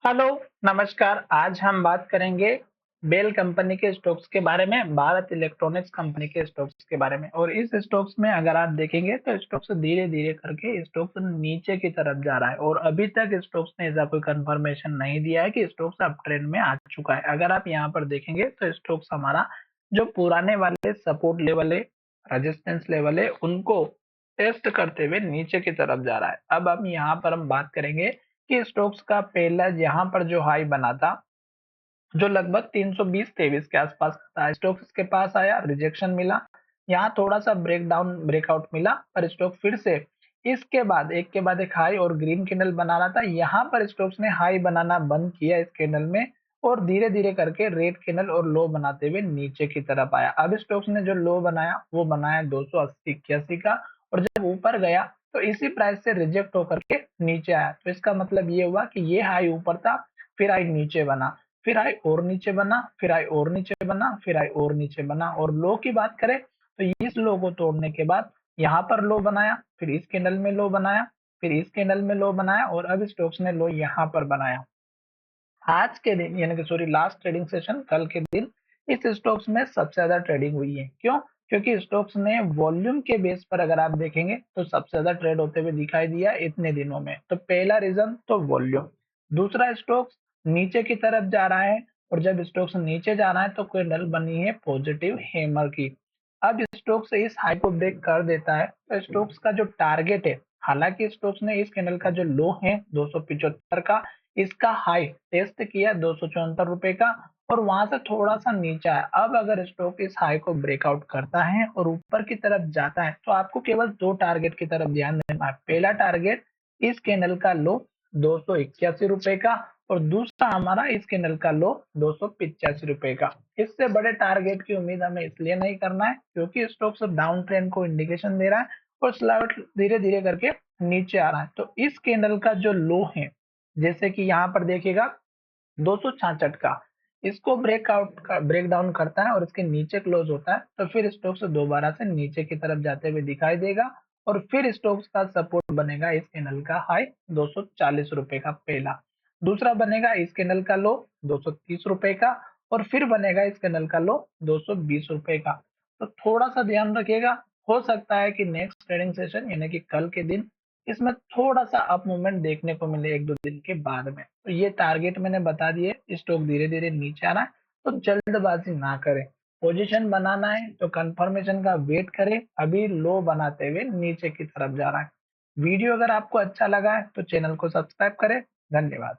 Hello, नमस्कार। आज हम बात करेंगे बेल कंपनी के स्टॉक्स के बारे में, भारत इलेक्ट्रॉनिक्स कंपनी के स्टॉक्स के बारे में। और इस स्टॉक्स में अगर आप देखेंगे तो स्टॉक्स धीरे-धीरे करके स्टॉक्स नीचे की तरफ जा रहा है और अभी तक स्टॉक्स ने ऐसा कोई कंफर्मेशन नहीं दिया है कि स्टॉक्स अप ट्रेंड में आ चुका है। अगर आप यहाँ पर देखेंगे तो स्टॉक्स हमारा जो पुराने वाले सपोर्ट लेवल है, रेजिस्टेंस लेवल है, उनको टेस्ट करते हुए नीचे की तरफ जा रहा है। अब हम यहाँ पर हम बात करेंगे कि स्टोक्स का पहला यहाँ पर जो हाई बना था, जो लगभग 320-23 के आसपास का था। स्टोक्स के पास आया, रिजेक्शन मिला, यहाँ थोड़ा सा ब्रेकआउट मिला, पर स्टॉक फिर से इसके बाद एक के बाद एक हाई और ग्रीन कैंडल बना रहा था। यहाँ पर स्टॉक्स ने हाई बनाना बंद किया इस कैंडल में और धीरे धीरे करके रेड कैंडल और लो बनाते हुए नीचे की तरफ आया। अब स्टॉक्स ने जो लो बनाया वो बनाया 280-81 का, और जब ऊपर गया तो इसी प्राइस से रिजेक्ट होकर के नीचे आया। तो इसका मतलब ये हुआ कि ये हाई ऊपर था, फिर हाई नीचे बना, फिर हाई और नीचे बना, फिर हाई और नीचे बना, फिर हाई और नीचे बना। और लो की बात करें तो इस लो को तोड़ने के बाद यहाँ पर लो बनाया, फिर इस कैंडल में लो बनाया, फिर इस कैंडल में लो बनाया और अब स्टॉक्स ने लो यहाँ पर बनाया। आज के दिन यानी कि सॉरी लास्ट ट्रेडिंग सेशन कल के दिन इस स्टॉक्स में सबसे ज्यादा ट्रेडिंग हुई है। क्यों? क्योंकि स्टॉक्स ने वॉल्यूम के बेस पर अगर आप देखेंगे तो सबसे ज्यादा ट्रेड होते हुए दिखाई दिया इतने दिनों में। तो पहला रीजन तो वॉल्यूम, दूसरा स्टॉक्स नीचे की तरफ जा रहा है और जब स्टॉक्स नीचे जा रहा है तो कैंडल बनी है पॉजिटिव हैमर की। अब स्टॉक्स इस हाई को ब्रेक कर देता है तो स्टॉक्स का जो टारगेट है, हालांकि स्टॉक्स ने इस कैंडल का जो लो है 275 का, इसका हाई टेस्ट किया 274 रुपए का और वहां से थोड़ा सा नीचे आया। अब अगर स्टॉक इस हाई को ब्रेकआउट करता है और ऊपर की तरफ जाता है तो आपको केवल दो टारगेट की तरफ ध्यान देना है। पहला टारगेट इस कैंडल का लो 281 रुपए का और दूसरा हमारा इस कैंडल का लो 285 रुपए का। इससे बड़े टारगेट की उम्मीद हमें इसलिए नहीं करना है क्योंकि स्टॉक सब डाउन ट्रेंड को इंडिकेशन दे रहा है और स्लाइड धीरे धीरे करके नीचे आ रहा है। तो इस कैंडल का जो लो है, जैसे कि यहाँ पर देखिएगा 266 का, इसको ब्रेक डाउन करता है और इसके नीचे क्लोज होता है तो फिर स्टॉक्स दोबारा से नीचे की तरफ जाते हुए दिखाई देगा और फिर स्टॉक्स का सपोर्ट बनेगा इस कैंडल का हाई 240 रुपए का पहला, दूसरा बनेगा इस कैंडल का लो 230 रुपए का और फिर बनेगा इस कैंडल का लो 220 रुपए का। तो थोड़ा सा ध्यान रखिएगा, हो सकता है कि नेक्स्ट ट्रेडिंग सेशन यानी कि कल के दिन इसमें थोड़ा सा अप मूवमेंट देखने को मिले एक दो दिन के बाद में। तो ये टारगेट मैंने बता दिए, स्टॉक धीरे धीरे नीचे आ रहा है तो जल्दबाजी ना करें। पोजीशन बनाना है तो कंफर्मेशन का वेट करें, अभी लो बनाते हुए नीचे की तरफ जा रहा है। वीडियो अगर आपको अच्छा लगा है तो चैनल को सब्सक्राइब करें। धन्यवाद।